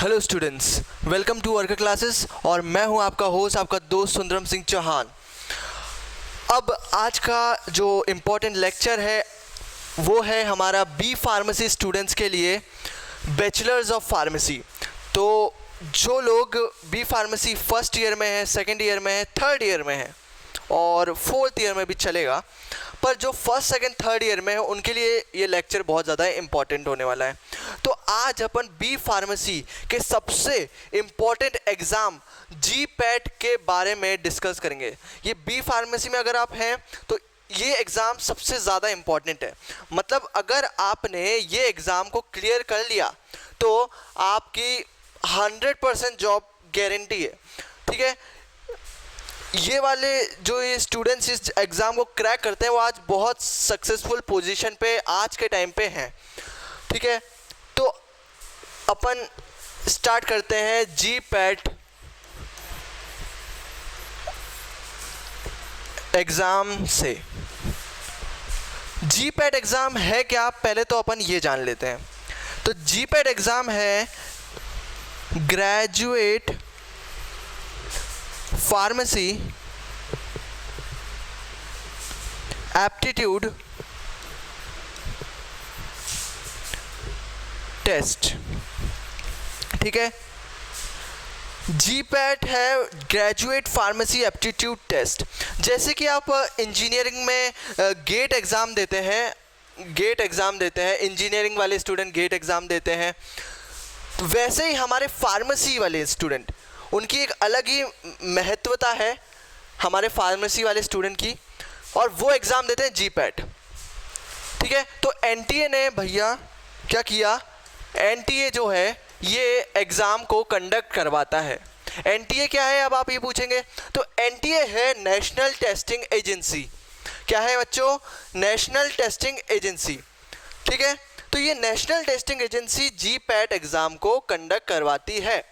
Hello students, welcome to worker classes और मैं हूं आपका होस्ट, आपका दोस्त सुंदरम सिंह चौहान। अब आज का जो इम्पोर्टेंट लेक्चर है वो है हमारा बी फार्मेसी स्टूडेंट्स के लिए बैचलर्स ऑफ फार्मेसी। तो जो लोग बी फार्मेसी फर्स्ट ईयर में है, सेकेंड ईयर में है, थर्ड ईयर में है और फोर्थ ईयर में भी चलेगा, पर जो फर्स्ट सेकंड थर्ड ईयर में है उनके लिए ये लेक्चर बहुत ज़्यादा इम्पॉर्टेंट होने वाला है। तो आज अपन बी फार्मेसी के सबसे इम्पॉर्टेंट एग्ज़ाम जी पैट के बारे में डिस्कस करेंगे। ये बी फार्मेसी में अगर आप हैं तो ये एग्ज़ाम सबसे ज़्यादा इम्पॉर्टेंट है। मतलब अगर आपने ये एग्ज़ाम को क्लियर कर लिया तो आपकी 100% जॉब गारंटी है। ठीक है, ये वाले जो ये स्टूडेंट्स इस एग्ज़ाम को क्रैक करते हैं वो आज बहुत सक्सेसफुल पोजीशन पे आज के टाइम पे हैं। ठीक है, तो अपन स्टार्ट करते हैं जी पैट एग्ज़ाम से। जी पैट एग्ज़ाम है क्या, पहले तो अपन ये जान लेते हैं। तो जी पैट एग्ज़ाम है ग्रेजुएट फार्मेसी एप्टीट्यूड टेस्ट। ठीक है, जी पैट है ग्रेजुएट फार्मेसी एप्टीट्यूड टेस्ट। जैसे कि आप इंजीनियरिंग में गेट एग्ज़ाम देते हैं, इंजीनियरिंग वाले स्टूडेंट गेट एग्ज़ाम देते हैं, वैसे ही हमारे फार्मेसी वाले स्टूडेंट, उनकी एक अलग ही महत्वता है हमारे फार्मेसी वाले स्टूडेंट की, और वो एग्ज़ाम देते हैं जी पैट। ठीक है, तो एनटीए ने भैया क्या किया, एनटीए जो है ये एग्ज़ाम को कंडक्ट करवाता है। एनटीए क्या है, अब आप ये पूछेंगे, तो एनटीए है नेशनल टेस्टिंग एजेंसी। क्या है बच्चों? National testing agency. ठीक है, तो ये नेशनल टेस्टिंग एजेंसी जी पैट एग्ज़ाम को कंडक्ट करवाती है।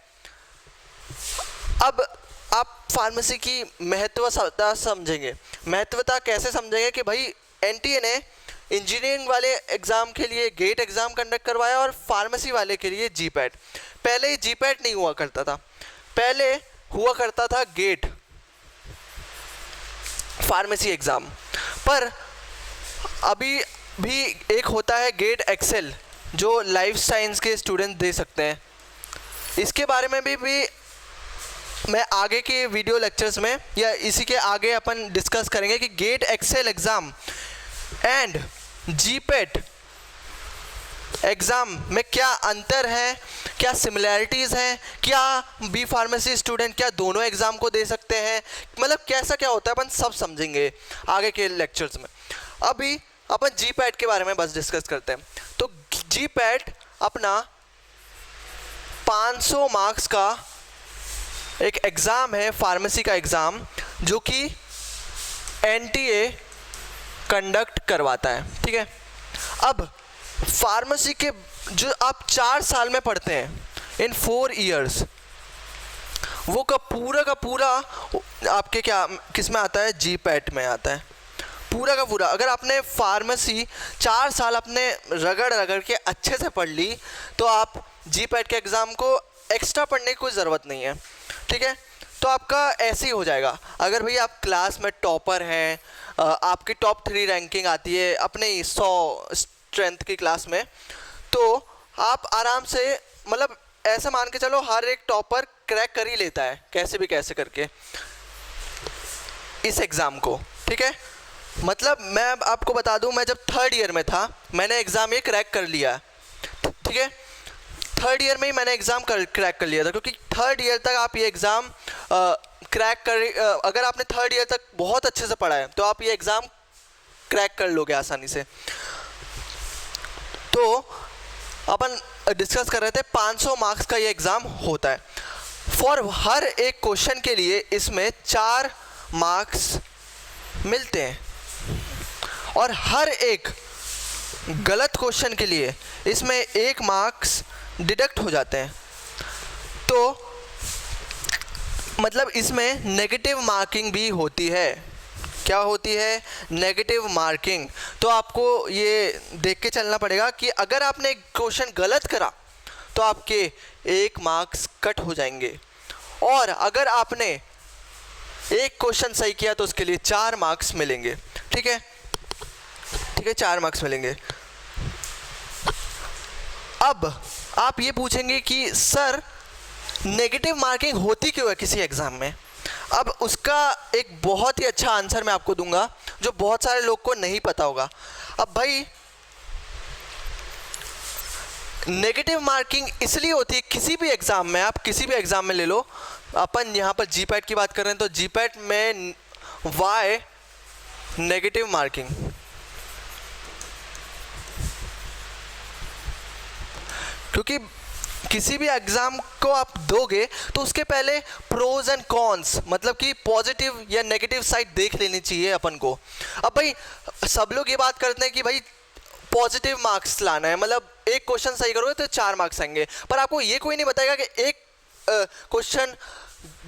अब आप फार्मेसी की महत्वता समझेंगे। महत्वता कैसे समझेंगे कि भाई एनटीए ने इंजीनियरिंग वाले एग्ज़ाम के लिए गेट एग्ज़ाम कंडक्ट करवाया और फार्मेसी वाले के लिए जी पैट। पहले जी पैट नहीं हुआ करता था, पहले हुआ करता था गेट फार्मेसी एग्ज़ाम, पर अभी भी एक होता है गेट एक्सेल जो लाइफ साइंस के स्टूडेंट दे सकते हैं। इसके बारे में भी मैं आगे के वीडियो लेक्चर्स में या इसी के आगे अपन डिस्कस करेंगे कि GATE excel exam and GPAT exam में क्या अंतर है, क्या सिमिलैरिटीज़ हैं, क्या बी फार्मेसी स्टूडेंट क्या दोनों एग्ज़ाम को दे सकते हैं, मतलब कैसा क्या होता है अपन सब समझेंगे आगे के लेक्चर्स में। अभी अपन जी पैट के बारे में बस डिस्कस करते हैं। तो जी पैट अपना 500 मार्क्स का एक एग्ज़ाम है, फार्मेसी का एग्ज़ाम, जो कि एनटीए कंडक्ट करवाता है। ठीक है, अब फार्मेसी के जो आप 4 साल में पढ़ते हैं इन 4 इयर्स, वो का पूरा आपके क्या किस में आता है, जी पैट में आता है पूरा का पूरा। अगर आपने फार्मेसी 4 साल अपने रगड़ के अच्छे से पढ़ ली तो आप जी पैट के एग्ज़ाम को एक्स्ट्रा पढ़ने की कोई ज़रूरत नहीं है। ठीक है, तो आपका ऐसे ही हो जाएगा। अगर भई आप क्लास में टॉपर हैं, आपकी टॉप 3 रैंकिंग आती है अपने 100 स्ट्रेंथ की क्लास में, तो आप आराम से, मतलब ऐसा मान के चलो हर एक टॉपर क्रैक कर ही लेता है कैसे भी कैसे करके इस एग्ज़ाम को। ठीक है, मतलब मैं आपको बता दूं, मैं जब थर्ड ईयर में था मैंने एग्ज़ाम ये क्रैक कर लिया। ठीक है, थर्ड ईयर में ही मैंने एग्ज़ाम क्रैक कर लिया था, क्योंकि थर्ड ईयर तक आप ये एग्ज़ाम क्रैक कर, अगर आपने थर्ड ईयर तक बहुत अच्छे से पढ़ा है तो आप ये एग्ज़ाम क्रैक कर लोगे आसानी से। तो अपन डिस्कस कर रहे थे 500 मार्क्स का ये एग्ज़ाम होता है। फॉर हर एक क्वेश्चन के लिए इसमें 4 मार्क्स मिलते हैं और हर एक गलत क्वेश्चन के लिए इसमें 1 मार्क्स डिडक्ट हो जाते हैं। तो मतलब इसमें नेगेटिव मार्किंग भी होती है। क्या होती है? Negative marking. तो आपको ये देख के चलना पड़ेगा कि अगर आपने क्वेश्चन गलत करा तो आपके 1 मार्क्स कट हो जाएंगे। और अगर आपने एक क्वेश्चन सही किया तो उसके लिए 4 मार्क्स मिलेंगे। ठीक है, ठीक है, 4 मार्क्स मिलेंगे। अब आप ये पूछेंगे कि सर नेगेटिव मार्किंग होती क्यों है किसी एग्ज़ाम में। अब उसका एक बहुत ही अच्छा आंसर मैं आपको दूंगा जो बहुत सारे लोग को नहीं पता होगा। अब भाई नेगेटिव मार्किंग इसलिए होती है किसी भी एग्ज़ाम में, आप किसी भी एग्ज़ाम में ले लो, अपन यहाँ पर जीपैट की बात कर रहे हैं तो जीपैट में वाई नेगेटिव मार्किंग, क्योंकि किसी भी एग्ज़ाम को आप दोगे तो उसके पहले प्रोज एंड कॉन्स, मतलब कि पॉजिटिव या नेगेटिव साइड देख लेनी चाहिए अपन को। अब भाई सब लोग ये बात करते हैं कि भाई पॉजिटिव मार्क्स लाना है, मतलब एक क्वेश्चन सही करोगे तो 4 मार्क्स आएंगे, पर आपको ये कोई नहीं बताएगा कि एक क्वेश्चन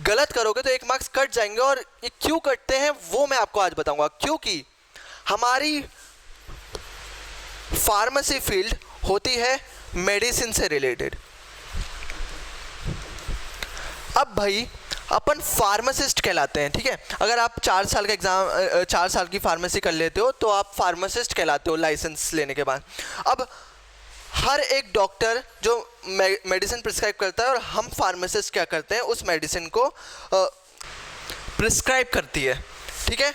गलत करोगे तो 1 मार्क्स कट जाएंगे। और ये क्यों कटते हैं वो मैं आपको आज बताऊंगा। क्योंकि हमारी फार्मेसी फील्ड होती है मेडिसिन से रिलेटेड। अब भाई अपन फार्मासिस्ट कहलाते हैं, ठीक है। अगर आप 4 साल का एग्ज़ाम 4 साल की फार्मेसी कर लेते हो तो आप फार्मासिस्ट कहलाते हो लाइसेंस लेने के बाद। अब हर एक डॉक्टर जो मेडिसिन प्रिस्क्राइब करता है और हम फार्मासिस्ट क्या करते हैं, उस मेडिसिन को प्रिस्क्राइब करती है, ठीक है।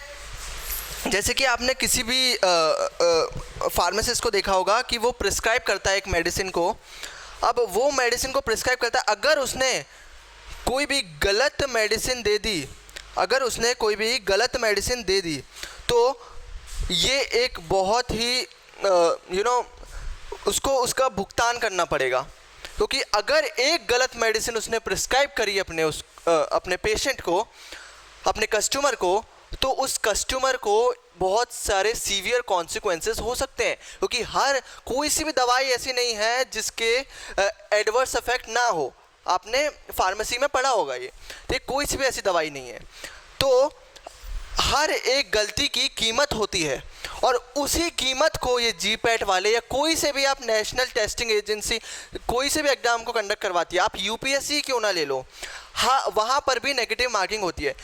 जैसे कि आपने किसी भी फार्मासिस्ट को देखा होगा कि वो प्रिस्क्राइब करता है एक मेडिसिन को। अब वो मेडिसिन को प्रिस्क्राइब करता है, अगर उसने कोई भी गलत मेडिसिन दे दी, अगर उसने कोई भी गलत मेडिसिन दे दी तो ये एक बहुत ही उसको उसका भुगतान करना पड़ेगा। क्योंकि अगर एक गलत मेडिसिन उसने प्रिस्क्राइब करी अपने पेशेंट को, अपने कस्टमर को, तो उस कस्टमर को बहुत सारे सीवियर कॉन्सिक्वेंसेस हो सकते हैं। क्योंकि हर कोई सी भी दवाई ऐसी नहीं है जिसके एडवर्स इफेक्ट ना हो। आपने फार्मेसी में पढ़ा होगा ये, तो कोई सी भी ऐसी दवाई नहीं है। तो हर एक गलती की कीमत होती है और उसी कीमत को ये जीपैट वाले या कोई से भी आप नेशनल टेस्टिंग एजेंसी कोई से भी एग्जाम को कंडक्ट करवाती है, आप यूपीएससी क्यों ना ले लो, हाँ वहाँ पर भी नेगेटिव मार्किंग होती है।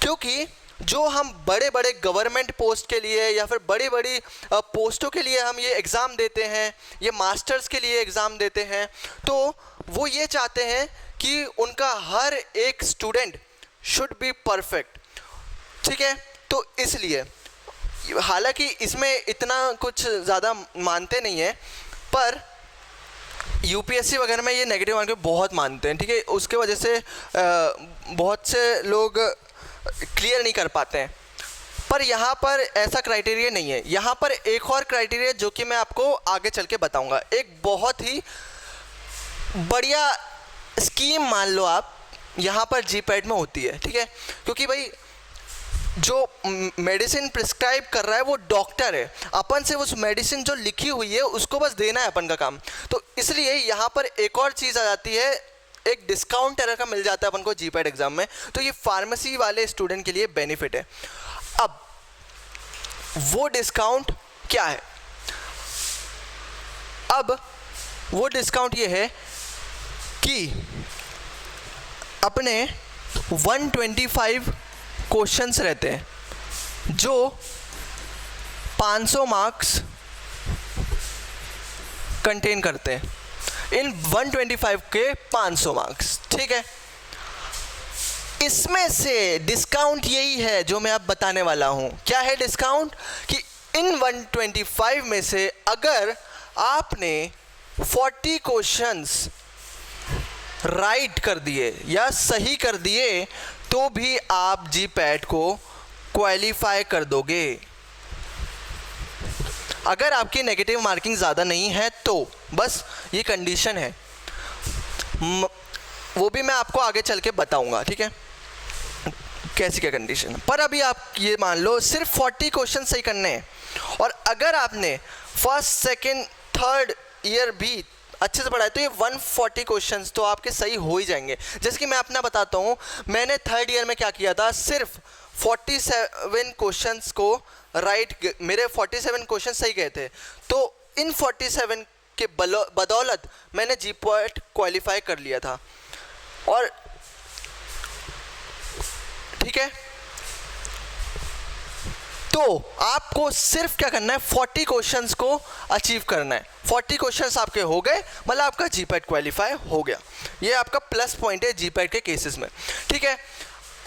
क्योंकि जो हम बड़े बड़े गवर्नमेंट पोस्ट के लिए या फिर बड़ी बड़ी पोस्टों के लिए हम ये एग्ज़ाम देते हैं, ये मास्टर्स के लिए एग्ज़ाम देते हैं, तो वो ये चाहते हैं कि उनका हर एक स्टूडेंट शुड बी परफेक्ट, ठीक है। तो इसलिए हालांकि इसमें इतना कुछ ज़्यादा मानते नहीं है, पर यूपीएससी वगैरह में ये नेगेटिव मार्किंग बहुत मानते हैं, ठीक है। उसके वजह से बहुत से लोग क्लियर नहीं कर पाते हैं। पर यहाँ पर ऐसा क्राइटेरिया नहीं है। यहाँ पर एक और क्राइटेरिया जो कि मैं आपको आगे चल के बताऊँगा, एक बहुत ही बढ़िया स्कीम मान लो आप यहाँ पर जीपैट में होती है, ठीक है। क्योंकि भाई जो मेडिसिन प्रिस्क्राइब कर रहा है वो डॉक्टर है, अपन से उस मेडिसिन जो लिखी हुई है उसको बस देना है अपन का काम। तो इसलिए यहाँ पर एक और चीज़ आ जाती है, एक डिस्काउंट तरह का मिल जाता है अपन को जीपैट एग्जाम में। तो ये फार्मेसी वाले स्टूडेंट के लिए बेनिफिट है। अब वो डिस्काउंट क्या है? अब वो डिस्काउंट ये है कि अपने 125 क्वेश्चंस रहते हैं जो 500 मार्क्स कंटेन करते हैं। इन 125 के 500 मार्क्स, ठीक है। इसमें से डिस्काउंट यही है जो मैं अब बताने वाला हूं। क्या है डिस्काउंट? कि इन 125 में से अगर आपने 40 क्वेश्चंस राइट कर दिए या सही कर दिए तो भी आप जीपैट को क्वालिफाई कर दोगे। अगर आपकी नेगेटिव मार्किंग ज़्यादा नहीं है तो बस ये कंडीशन है, वो भी मैं आपको आगे चल के बताऊंगा, ठीक है, कैसी क्या कंडीशन। पर अभी आप ये मान लो सिर्फ 40 क्वेश्चन सही करने हैं, और अगर आपने फर्स्ट सेकंड थर्ड ईयर भी अच्छे से पढ़ा है तो ये 140 क्वेश्चंस तो आपके सही हो ही जाएंगे। जैसे कि मैं अपना बताता हूँ, मैंने थर्ड ईयर में क्या किया था, सिर्फ 47 क्वेश्चंस को राइट, मेरे 47 क्वेश्चन सही गए थे। तो इन 47 के बदौलत मैंने जीपैट क्वालिफाई कर लिया था। और ठीक है, तो आपको सिर्फ क्या करना है, 40 क्वेश्चंस को अचीव करना है। 40 क्वेश्चंस आपके हो गए, मतलब आपका जीपैट क्वालिफाई हो गया। ये आपका प्लस पॉइंट है जीपैट के केसेस में। ठीक है,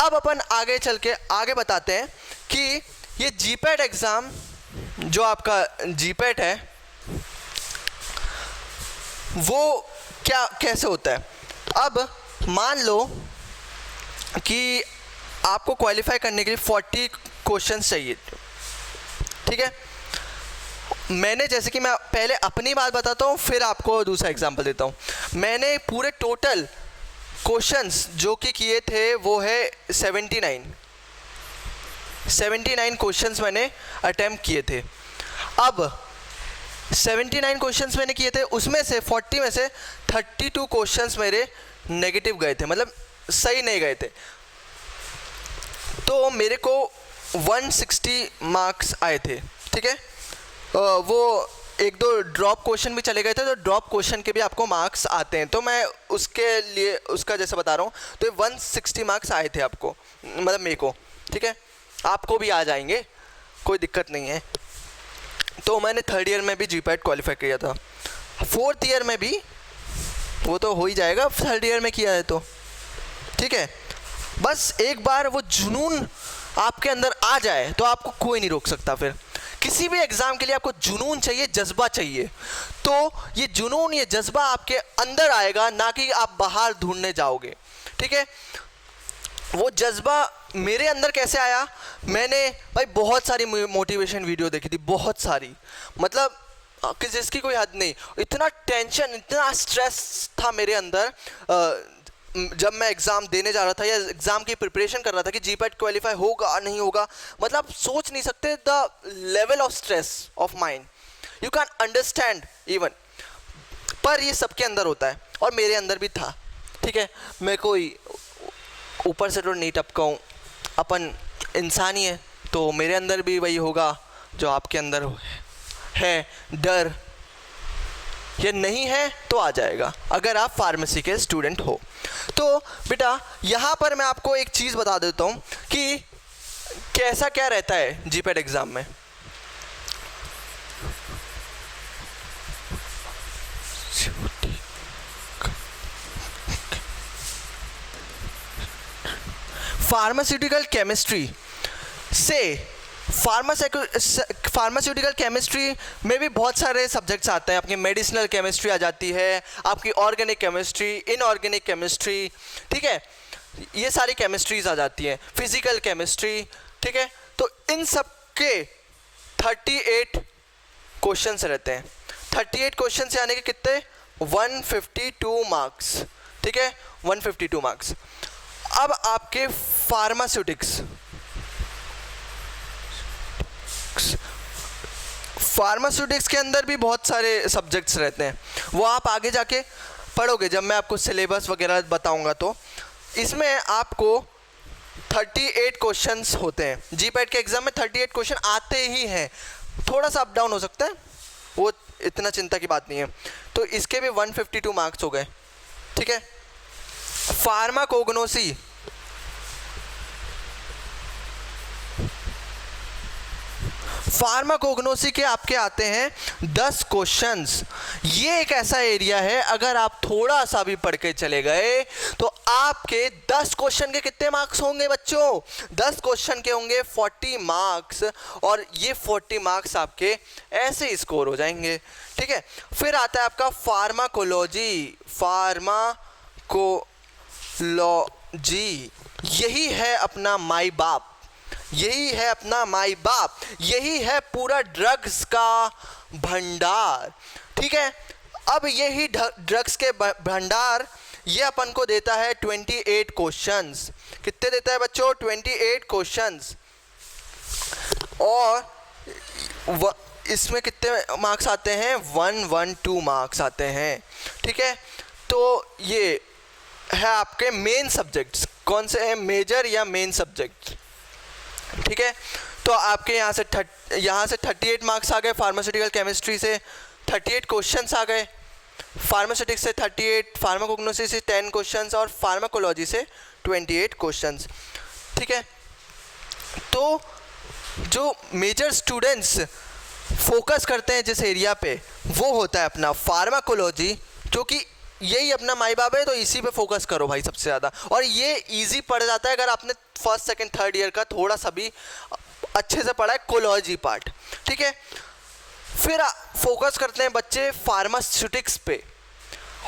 अब अपन आगे चल के आगे बताते हैं कि ये जीपैट एग्ज़ाम, जो आपका जीपैट है, वो क्या कैसे होता है। अब मान लो कि आपको क्वालिफाई करने के लिए 40 क्वेश्चंस चाहिए। ठीक है, मैंने, जैसे कि मैं पहले अपनी बात बताता हूँ, फिर आपको दूसरा एग्जांपल देता हूँ। मैंने पूरे टोटल क्वेश्चंस जो कि किए थे वो है 79 क्वेश्चंस मैंने अटेम्प्ट किए थे। अब 79 क्वेश्चंस मैंने किए थे, उसमें से 40 में से 32 क्वेश्चंस मेरे नेगेटिव गए थे, मतलब सही नहीं गए थे। तो मेरे को 160 मार्क्स आए थे। ठीक है, वो एक दो ड्रॉप क्वेश्चन भी चले गए थे, तो ड्रॉप क्वेश्चन के भी आपको मार्क्स आते हैं, तो मैं उसके लिए उसका जैसे बता रहा हूँ। तो 160 मार्क्स आए थे आपको, मतलब मेरे को। ठीक है, आपको भी आ जाएंगे, कोई दिक्कत नहीं है। तो मैंने 3rd ईयर में भी जीपैट क्वालिफाई किया था, 4th ईयर में भी वो तो हो ही जाएगा, 3rd ईयर में किया है तो। ठीक है, बस एक बार वो जुनून आपके अंदर आ जाए तो आपको कोई नहीं रोक सकता। फिर किसी भी एग्ज़ाम के लिए आपको जुनून चाहिए, जज्बा चाहिए। तो ये जुनून, ये जज्बा आपके अंदर आएगा, ना कि आप बाहर ढूंढने जाओगे। ठीक है, वो जज्बा मेरे अंदर कैसे आया, मैंने भाई बहुत सारी मोटिवेशन वीडियो देखी थी, बहुत सारी, मतलब कि जिसकी कोई हद नहीं। इतना टेंशन, इतना स्ट्रेस था मेरे अंदर जब मैं एग्ज़ाम देने जा रहा था या एग्ज़ाम की प्रिपरेशन कर रहा था कि जीपैट क्वालिफाई होगा नहीं होगा। मतलब आप सोच नहीं सकते the level of stress of mind, you can understand even. पर ये सबके अंदर होता है और मेरे अंदर भी था। ठीक है, मैं कोई ऊपर से तो नहीं टपका हूँ, अपन इंसान ही है, तो मेरे अंदर भी वही होगा जो आपके अंदर है, डर। ये नहीं है तो आ जाएगा अगर आप फार्मेसी के स्टूडेंट हो। तो बेटा यहाँ पर मैं आपको एक चीज़ बता देता हूँ कि कैसा क्या रहता है जीपैट एग्ज़ाम में। फार्मास्यूटिकल केमिस्ट्री से फार्मास्यूटिकल केमिस्ट्री में भी बहुत सारे सब्जेक्ट्स आते हैं। आपकी मेडिसिनल केमिस्ट्री आ जाती है, आपकी ऑर्गेनिक केमिस्ट्री, इनऑर्गेनिक केमिस्ट्री। ठीक है, ये सारी केमिस्ट्रीज आ जाती हैं, फिजिकल केमिस्ट्री। ठीक है, तो इन सब के 38 क्वेश्चंस रहते हैं। 38 क्वेश्चन से आने के कितने, 152 मार्क्स। ठीक है, 152 मार्क्स। अब आपके फार्मास्यूटिक्स के अंदर भी बहुत सारे सब्जेक्ट्स रहते हैं, वो आप आगे जाके पढ़ोगे जब मैं आपको सिलेबस वगैरह बताऊंगा। तो इसमें आपको 38 क्वेश्चंस होते हैं। जीपैट के एग्ज़ाम में 38 क्वेश्चन आते ही हैं, थोड़ा सा अप डाउन हो सकता है, वो इतना चिंता की बात नहीं है। तो इसके भी 152 मार्क्स हो गए। ठीक है, फार्माकोग्नोसी के आपके आते हैं 10 क्वेश्चंस। ये एक ऐसा एरिया है, अगर आप थोड़ा सा भी पढ़ के चले गए तो आपके 10 क्वेश्चन के कितने मार्क्स होंगे बच्चों, 10 क्वेश्चन के होंगे 40 मार्क्स, और ये 40 मार्क्स आपके ऐसे स्कोर हो जाएंगे। ठीक है, फिर आता है आपका फार्माकोलॉजी। यही है अपना माई बाप, यही है अपना माई बाप, यही है पूरा ड्रग्स का भंडार। ठीक है, अब यही ड्रग्स के भंडार ये अपन को देता है 28 क्वेश्चंस। कितने देता है बच्चों, 28 क्वेश्चंस। और इसमें कितने मार्क्स आते हैं, 112 मार्क्स आते हैं। ठीक है, तो ये है आपके मेन सब्जेक्ट्स। कौन से हैं, मेजर या मेन सब्जेक्ट। ठीक है, तो आपके यहाँ से 38 मार्क्स आ गए फार्मास्यूटिकल केमिस्ट्री से। 38 क्वेश्चंस आ गए, फार्मास्यूटिक्स से 38, फार्माकोग्नोसिस से 10 क्वेश्चंस और फार्माकोलॉजी से 28 क्वेश्चंस। ठीक है, तो जो मेजर स्टूडेंट्स फोकस करते हैं जिस एरिया पे, वो होता है अपना फार्माकोलॉजी, जो कि यही अपना माई बाप है, तो इसी पे फोकस करो भाई सबसे ज़्यादा। और ये इजी पड़ जाता है अगर आपने फर्स्ट सेकंड थर्ड ईयर का थोड़ा सा भी अच्छे से पढ़ा है कोलॉजी पार्ट। ठीक है, फिर फोकस करते हैं बच्चे फार्मास्यूटिक्स पे,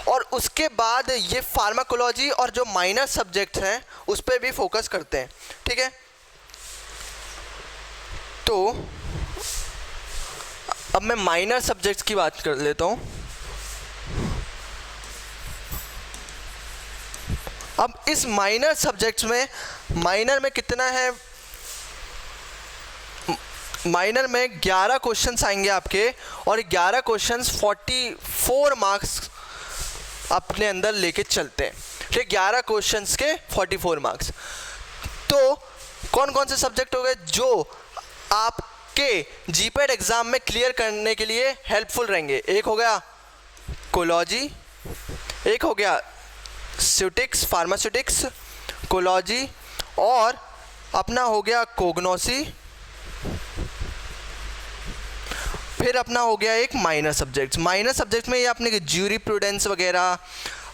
और उसके बाद ये फार्माकोलॉजी और जो माइनर सब्जेक्ट्स हैं उस पर भी फोकस करते हैं। ठीक है, तो अब मैं माइनर सब्जेक्ट्स की बात कर लेता हूँ। अब इस माइनर सब्जेक्ट्स में, माइनर में कितना है, माइनर में 11 क्वेश्चंस आएंगे आपके, और 11 क्वेश्चंस 44 मार्क्स अपने अंदर लेके चलते हैं। ठीक, 11 क्वेश्चंस के 44 मार्क्स। तो कौन कौन से सब्जेक्ट हो गए जो आपके जीपैट एग्जाम में क्लियर करने के लिए हेल्पफुल रहेंगे? एक हो गया कोलॉजी, एक हो गया स्यूटिक्स, फार्मास्यूटिक्स, कोलॉजी, और अपना हो गया कोग्नोसी, फिर अपना हो गया एक माइनर सब्जेक्ट्स। माइनर सब्जेक्ट में ये आपने ज्यूरी प्रूडेंस वगैरह,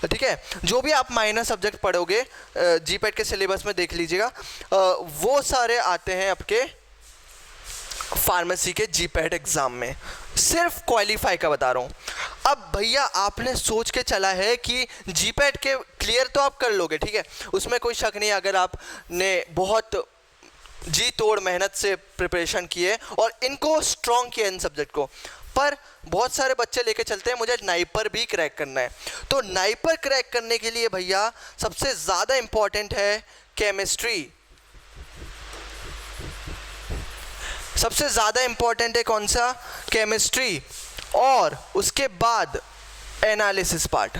ठीक है, जो भी आप माइनर सब्जेक्ट पढ़ोगे जीपैट के सिलेबस में देख लीजिएगा, वो सारे आते हैं आपके फार्मेसी के जीपैट एग्ज़ाम में। सिर्फ क्वालिफाई का बता रहा हूँ। अब भैया आपने सोच के चला है कि जीपैट के क्लियर तो आप कर लोगे, ठीक है, उसमें कोई शक नहीं, अगर आपने बहुत जी तोड़ मेहनत से प्रिपरेशन किए और इनको स्ट्रॉन्ग किया इन सब्जेक्ट को। पर बहुत सारे बच्चे लेके चलते हैं मुझे नाइपर भी क्रैक करना है। तो नाइपर क्रैक करने के लिए भैया सबसे ज़्यादा इम्पॉर्टेंट है केमिस्ट्री। सबसे ज़्यादा इम्पॉर्टेंट है कौन सा? केमिस्ट्री, और उसके बाद एनालिसिस पार्ट।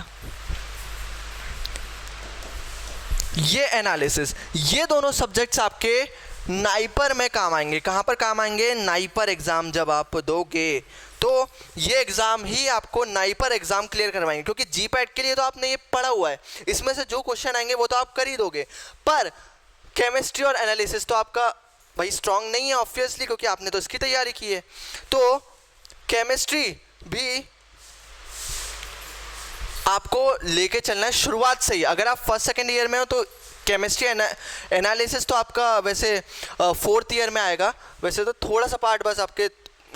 ये एनालिसिस, ये दोनों सब्जेक्ट्स आपके नाइपर में काम आएंगे। कहाँ पर काम आएंगे? नाइपर एग्ज़ाम जब आप दोगे तो ये एग्ज़ाम ही आपको नाइपर एग्ज़ाम क्लियर करवाएंगे, क्योंकि जीपैट के लिए तो आपने ये पढ़ा हुआ है, इसमें से जो क्वेश्चन आएंगे वो तो आप कर ही दोगे। पर केमिस्ट्री और एनालिसिस तो आपका भाई स्ट्रॉन्ग नहीं है ऑब्वियसली, क्योंकि आपने तो इसकी तैयारी की है। तो केमिस्ट्री भी आपको लेके चलना है शुरुआत से ही। अगर आप फर्स्ट सेकेंड ईयर में हो तो केमिस्ट्री एनालिसिस तो आपका वैसे फोर्थ ईयर में आएगा, वैसे तो थोड़ा सा पार्ट बस आपके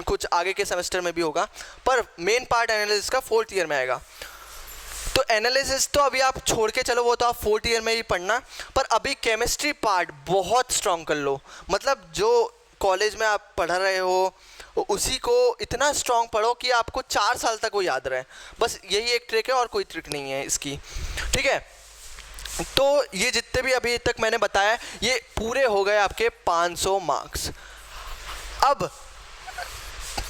कुछ आगे के सेमेस्टर में भी होगा, पर मेन पार्ट एनालिसिस का फोर्थ ईयर में आएगा। तो एनालिसिस तो अभी आप छोड़ के चलो, वो तो आप फोर्थ ईयर में ही पढ़ना, पर अभी केमिस्ट्री पार्ट बहुत स्ट्रॉन्ग कर लो। मतलब जो कॉलेज में आप पढ़ रहे हो उसी को इतना स्ट्रॉन्ग पढ़ो कि आपको 4 साल तक वो याद रहे। बस यही एक ट्रिक है और कोई ट्रिक नहीं है इसकी, ठीक है। तो ये जितने भी अभी तक मैंने बताया ये पूरे हो गए आपके 500 मार्क्स। अब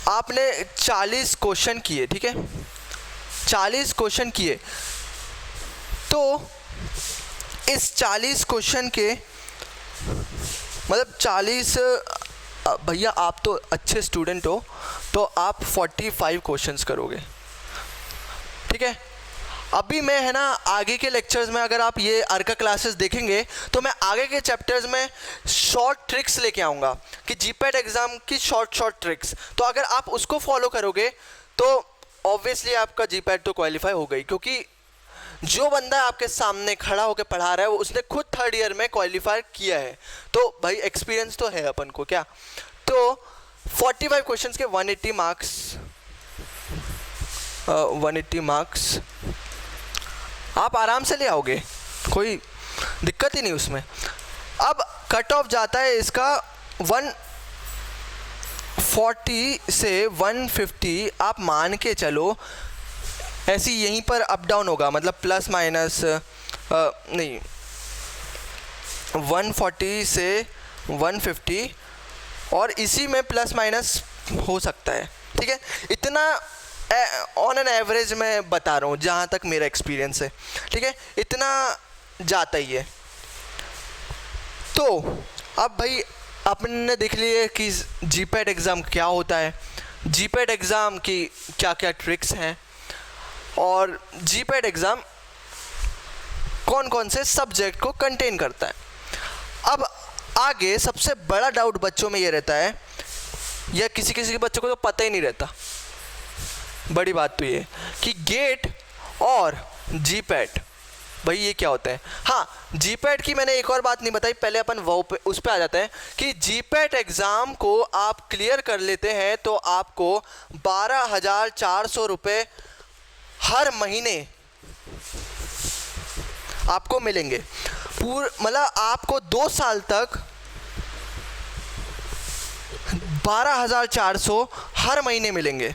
आपने 40 क्वेश्चन किए, ठीक है, 40 क्वेश्चन किए, तो इस 40 क्वेश्चन के मतलब 40, भैया आप तो अच्छे स्टूडेंट हो तो आप 45 क्वेश्चंस करोगे, ठीक है। अभी मैं है ना आगे के लेक्चर्स में अगर आप ये अर्का क्लासेस देखेंगे तो मैं आगे के चैप्टर्स में शॉर्ट ट्रिक्स लेके आऊँगा कि जीपैट एग्ज़ाम की शॉर्ट ट्रिक्स। तो अगर आप उसको फॉलो करोगे तो ऑब्वियसली आपका जीपैट तो क्वालिफाई हो गई, क्योंकि जो बंदा आपके सामने खड़ा होकर पढ़ा रहा है वो उसने खुद थर्ड ईयर में क्वालिफाई किया है। तो भाई एक्सपीरियंस तो है अपन को क्या। तो 45 क्वेश्चंस के 180 मार्क्स आप आराम से ले आओगे, कोई दिक्कत ही नहीं उसमें। अब कट ऑफ जाता है इसका 140 से 150, आप मान के चलो ऐसी यहीं पर अप डाउन होगा, मतलब प्लस माइनस नहीं, 140 से 150 और इसी में प्लस माइनस हो सकता है, ठीक है। इतना ऑन एन एवरेज मैं बता रहा हूँ जहाँ तक मेरा एक्सपीरियंस है, ठीक है, इतना जाता ही है। तो अब भाई आपने देख लिया कि जीपैट एग्ज़ाम क्या होता है, जीपैट एग्ज़ाम की क्या क्या ट्रिक्स हैं और जीपैट एग्ज़ाम कौन कौन से सब्जेक्ट को कंटेन करता है। अब आगे सबसे बड़ा डाउट बच्चों में ये रहता है, या किसी किसी के बच्चों को तो पता ही नहीं रहता, बड़ी बात तो ये कि गेट और जीपैट भाई ये क्या होता है। हाँ, जीपैट की मैंने एक और बात नहीं बताई, पहले अपन वो पे उस पर आ जाते हैं कि जीपैट एग्ज़ाम को आप क्लियर कर लेते हैं तो आपको 12,400 रुपये हर महीने आपको मिलेंगे। मतलब आपको 2 साल तक 12,400 हर महीने मिलेंगे।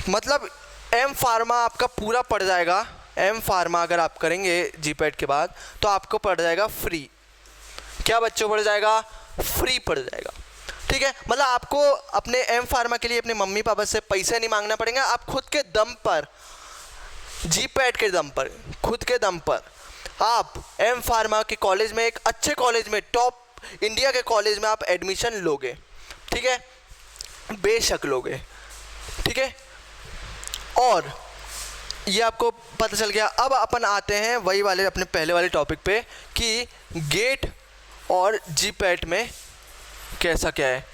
मतलब एम फार्मा आपका पूरा पड़ जाएगा। एम फार्मा अगर आप करेंगे जीपैट के बाद तो आपको पड़ जाएगा फ्री। क्या बच्चों पड़ जाएगा? फ्री पड़ जाएगा। ठीक है, मतलब आपको अपने एम फार्मा के लिए अपने मम्मी पापा से पैसे नहीं मांगना पड़ेगा। आप खुद के दम पर, जीपैट के दम पर, खुद के दम पर आप एम फार्मा के कॉलेज में, एक अच्छे कॉलेज में, टॉप इंडिया के कॉलेज में आप एडमिशन लोगे। ठीक है, बेशक लोगे। ठीक है, और ये आपको पता चल गया। अब अपन आते हैं वही वाले अपने पहले वाले टॉपिक पे कि गेट और जीपैट में कैसा क्या है।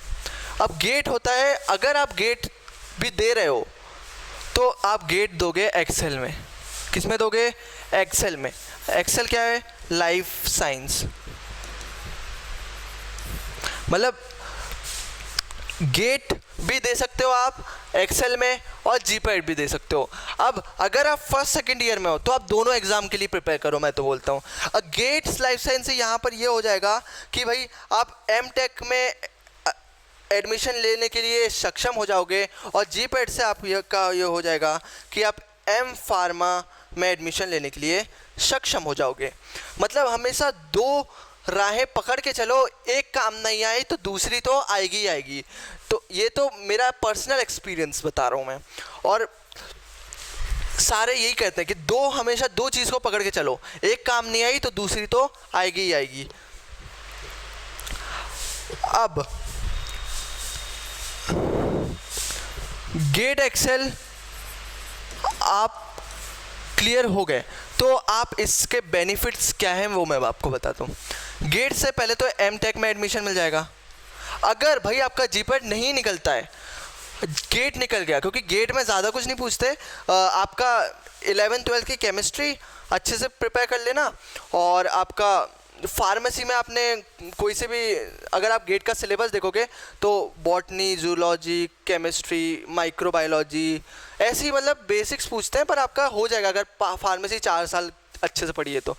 अब गेट होता है, अगर आप गेट भी दे रहे हो तो आप गेट दोगे एक्सेल में। किस में दोगे? एक्सेल में। एक्सेल क्या है? Life science. मतलब गेट भी दे सकते हो आप एक्सेल में और जीपैट भी दे सकते हो। अब अगर आप फर्स्ट सेकंड ईयर में हो तो आप दोनों एग्जाम के लिए प्रिपेयर करो, मैं तो बोलता हूँ। गेट्स लाइफ साइंस से यहाँ पर ये हो जाएगा कि भाई आप एम टेक में एडमिशन लेने के लिए सक्षम हो जाओगे, और जीपैट से आप ये हो जाएगा कि आप एम फार्मा में एडमिशन लेने के लिए सक्षम हो जाओगे। मतलब हमेशा दो राहें पकड़ के चलो, एक काम नहीं आई तो दूसरी तो आएगी ही आएगी। तो ये तो मेरा पर्सनल एक्सपीरियंस बता रहा हूँ मैं, और सारे यही कहते हैं कि हमेशा दो चीज़ को पकड़ के चलो, एक काम नहीं आई तो दूसरी तो आएगी ही आएगी। अब गेट एक्सेल आप क्लियर हो गए तो आप इसके बेनिफिट्स क्या हैं वो मैं आपको बताता हूँ। गेट से पहले तो एम टेक में एडमिशन मिल जाएगा। अगर भाई आपका जीपैट नहीं निकलता है, गेट निकल गया, क्योंकि गेट में ज़्यादा कुछ नहीं पूछते, आपका 11th-12th की केमिस्ट्री अच्छे से प्रिपेयर कर लेना, और आपका फार्मेसी में आपने कोई से भी, अगर आप गेट का सिलेबस देखोगे तो बॉटनी, जूलॉजी, केमिस्ट्री, माइक्रोबायोलॉजी, ऐसी मतलब बेसिक्स पूछते हैं, पर आपका हो जाएगा अगर फार्मेसी 4 साल अच्छे से पढ़िए तो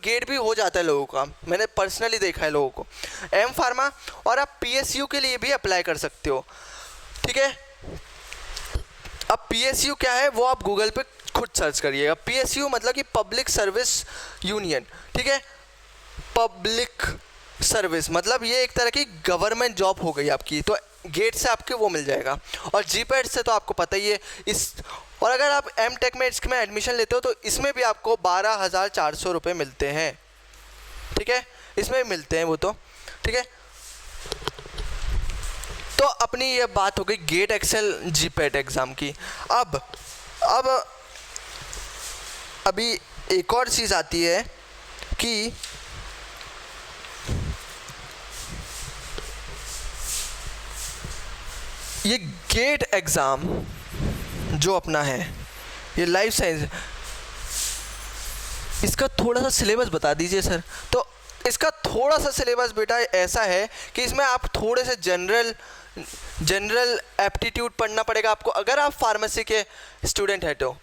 गेट भी हो जाता है लोगों का। मैंने पर्सनली देखा है लोगों को एम फार्मा। और आप पीएसयू के लिए भी अप्लाई कर सकते हो। ठीक है, अब पीएसयू क्या है वो आप गूगल पे खुद सर्च करिएगा। पीएसयू मतलब कि पब्लिक सर्विस यूनियन। ठीक है, पब्लिक सर्विस मतलब ये एक तरह की गवर्नमेंट जॉब हो गई आपकी, तो गेट से आपके वो मिल जाएगा। और जीपैट से तो आपको पता ही है इस, और अगर आप एम टेक में इसमें एडमिशन लेते हो तो इसमें भी आपको 12,400 रुपये मिलते हैं। ठीक है, इसमें मिलते हैं वो तो। ठीक है, तो अपनी ये बात हो गई गेट एक्सेल जीपैट एग्ज़ाम की। अब अभी एक और चीज़ आती है कि ये गेट एग्ज़ाम जो अपना है, ये लाइफ साइंस, इसका थोड़ा सा सिलेबस बता दीजिए सर। तो इसका थोड़ा सा सिलेबस बेटा ऐसा है कि इसमें आप थोड़े से जनरल एप्टीट्यूड पढ़ना पड़ेगा आपको। अगर आप फार्मेसी के स्टूडेंट हैं तो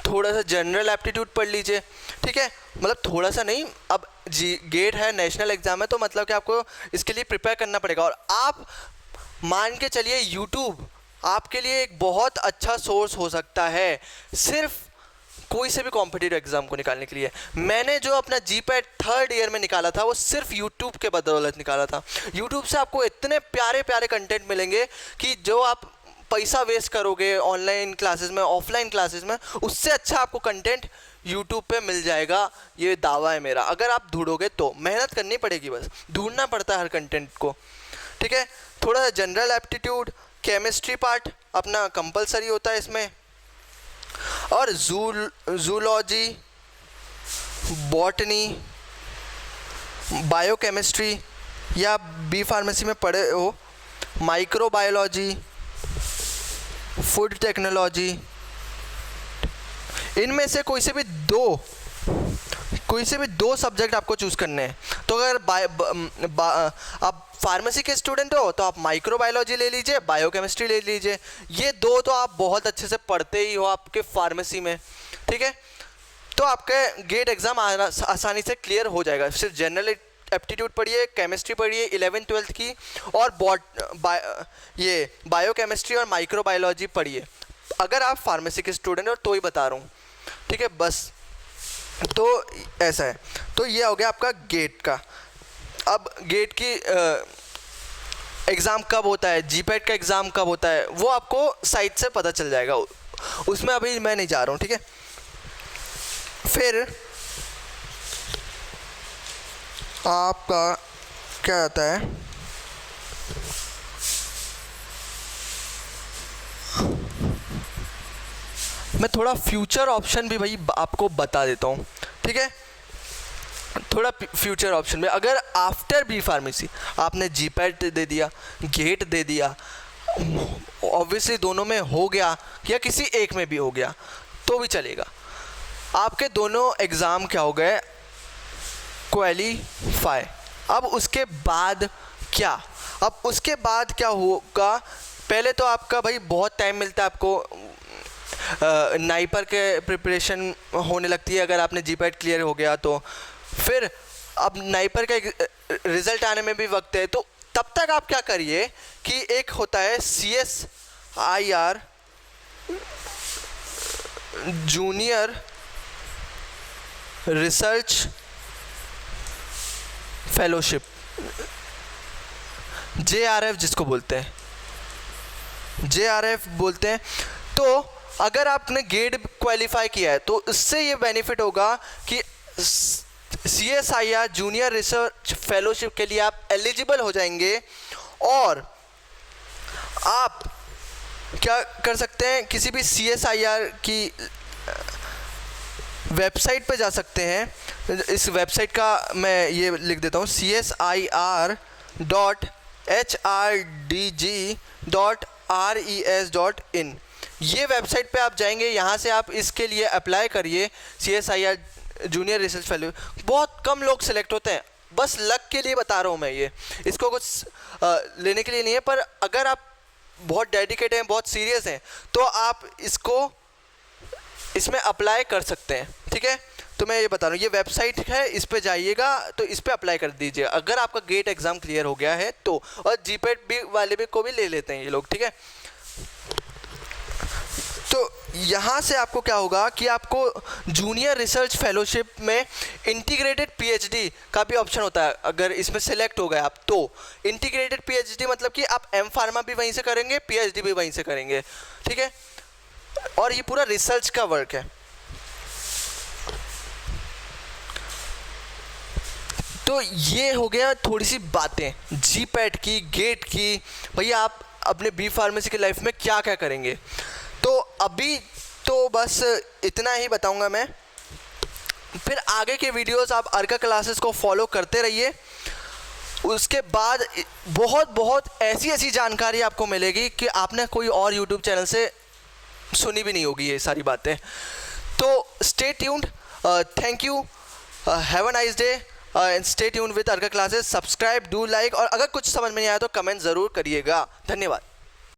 थोड़ा सा जनरल एप्टीट्यूड पढ़ लीजिए। ठीक है, मतलब थोड़ा सा नहीं, अब गेट है, नेशनल एग्ज़ाम है, तो मतलब कि आपको इसके लिए प्रिपेयर करना पड़ेगा। और आप मान के चलिए यूट्यूब आपके लिए एक बहुत अच्छा सोर्स हो सकता है, सिर्फ कोई से भी कॉम्पिटिटिव एग्जाम को निकालने के लिए। मैंने जो अपना जीपैट 3rd ईयर में निकाला था वो सिर्फ यूट्यूब के बदौलत निकाला था। यूट्यूब से आपको इतने प्यारे प्यारे कंटेंट मिलेंगे कि जो आप पैसा वेस्ट करोगे ऑनलाइन क्लासेस में, ऑफलाइन क्लासेस में, उससे अच्छा आपको कंटेंट यूट्यूब पे मिल जाएगा। ये दावा है मेरा। अगर आप ढूंढोगे तो मेहनत करनी पड़ेगी, बस ढूंढना पड़ता है हर कंटेंट को। ठीक है, थोड़ा सा जनरल एप्टीट्यूड, केमिस्ट्री पार्ट अपना कंपलसरी होता है इसमें, और जूलॉजी, बॉटनी, बायोकेमिस्ट्री या बी फार्मेसी में पढ़े हो, माइक्रोबायोलॉजी, फूड टेक्नोलॉजी, इनमें से कोई से भी दो सब्जेक्ट आपको चूज़ करने हैं। तो अगर आप फार्मेसी के स्टूडेंट हो तो आप माइक्रोबायोलॉजी ले लीजिए, बायोकेमिस्ट्री ले लीजिए, ये दो तो आप बहुत अच्छे से पढ़ते ही हो आपके फार्मेसी में, ठीक है। तो आपके गेट एग्ज़ाम आसानी से क्लियर हो जाएगा। सिर्फ जनरल एप्टीट्यूड पढ़िए, केमिस्ट्री पढ़िए 11th-12th की, और ये बायोकेमिस्ट्री और माइक्रोबायोलॉजी पढ़िए अगर आप फार्मेसी के स्टूडेंट हो तो ही बता रहा हूँ, ठीक है। बस तो ऐसा है। तो ये हो गया आपका गेट का। अब गेट की एग्ज़ाम कब होता है, जीपैट का एग्ज़ाम कब होता है, वो आपको साइट से पता चल जाएगा, उसमें अभी मैं नहीं जा रहा हूँ, ठीक है। फिर आपका क्या आता है, मैं थोड़ा फ्यूचर ऑप्शन भी भाई आपको बता देता हूँ, ठीक है। थोड़ा फ्यूचर ऑप्शन में, अगर आफ्टर बी फार्मेसी आपने जीपैट दे दिया, गेट दे दिया, ऑब्वियसली दोनों में हो गया या किसी एक में भी हो गया तो भी चलेगा। आपके दोनों एग्ज़ाम क्या हो गए, क्वालिफाई। अब उसके बाद क्या, अब उसके बाद क्या होगा, पहले तो आपका भाई बहुत टाइम मिलता है आपको, नाइपर के प्रिपरेशन होने लगती है अगर आपने जीपैट क्लियर हो गया तो। फिर अब नाइपर का रिज़ल्ट आने में भी वक्त है, तो तब तक आप क्या करिए कि एक होता है CSIR junior research fellowship, JRF जिसको बोलते हैं, JRF बोलते हैं। तो अगर आपने गेट क्वालिफाई किया है तो इससे ये बेनिफिट होगा कि CSIR जूनियर रिसर्च फेलोशिप के लिए आप एलिजिबल हो जाएंगे, और आप क्या कर सकते हैं, किसी भी CSIR की वेबसाइट पे जा सकते हैं। इस वेबसाइट का मैं ये लिख देता हूँ, csir.hrdg.res.in। ये वेबसाइट पे आप जाएंगे, यहाँ से आप इसके लिए अप्लाई करिए, CSIR जूनियर रिसर्च फेलो। बहुत कम लोग सिलेक्ट होते हैं, बस लक के लिए बता रहा हूँ मैं, ये इसको कुछ लेने के लिए नहीं है, पर अगर आप बहुत डेडिकेटेड हैं, बहुत सीरियस हैं, तो आप इसमें अप्लाई कर सकते हैं, ठीक है। तो मैं ये बता रहा हूँ, ये वेबसाइट है, इस पे जाइएगा तो इस पे अप्लाई कर दीजिए अगर आपका गेट एग्ज़ाम क्लियर हो गया है तो, और जीपैट भी वाले भी को भी ले लेते हैं ये लोग, ठीक है। तो यहाँ से आपको क्या होगा कि आपको जूनियर रिसर्च फेलोशिप में इंटीग्रेटेड PhD का भी ऑप्शन होता है। अगर इसमें सेलेक्ट हो गए आप तो इंटीग्रेटेड PhD मतलब कि आप M फार्मा भी वहीं से करेंगे, PhD भी वहीं से करेंगे, ठीक है। और ये पूरा रिसर्च का वर्क है। तो ये हो गया थोड़ी सी बातें जीपैट की, गेट की, भैया आप अपने बी फार्मेसी की लाइफ में क्या क्या करेंगे। तो अभी तो बस इतना ही बताऊंगा मैं, फिर आगे के वीडियोस आप अर्का क्लासेस को फॉलो करते रहिए। उसके बाद बहुत ऐसी जानकारी आपको मिलेगी कि आपने कोई और यूट्यूब चैनल से सुनी भी नहीं होगी ये सारी बातें। तो stay tuned, thank you, have a nice day and stay tuned with Arka classes. Subscribe, do like, और अगर कुछ समझ में नहीं आया तो कमेंट ज़रूर करिएगा। धन्यवाद।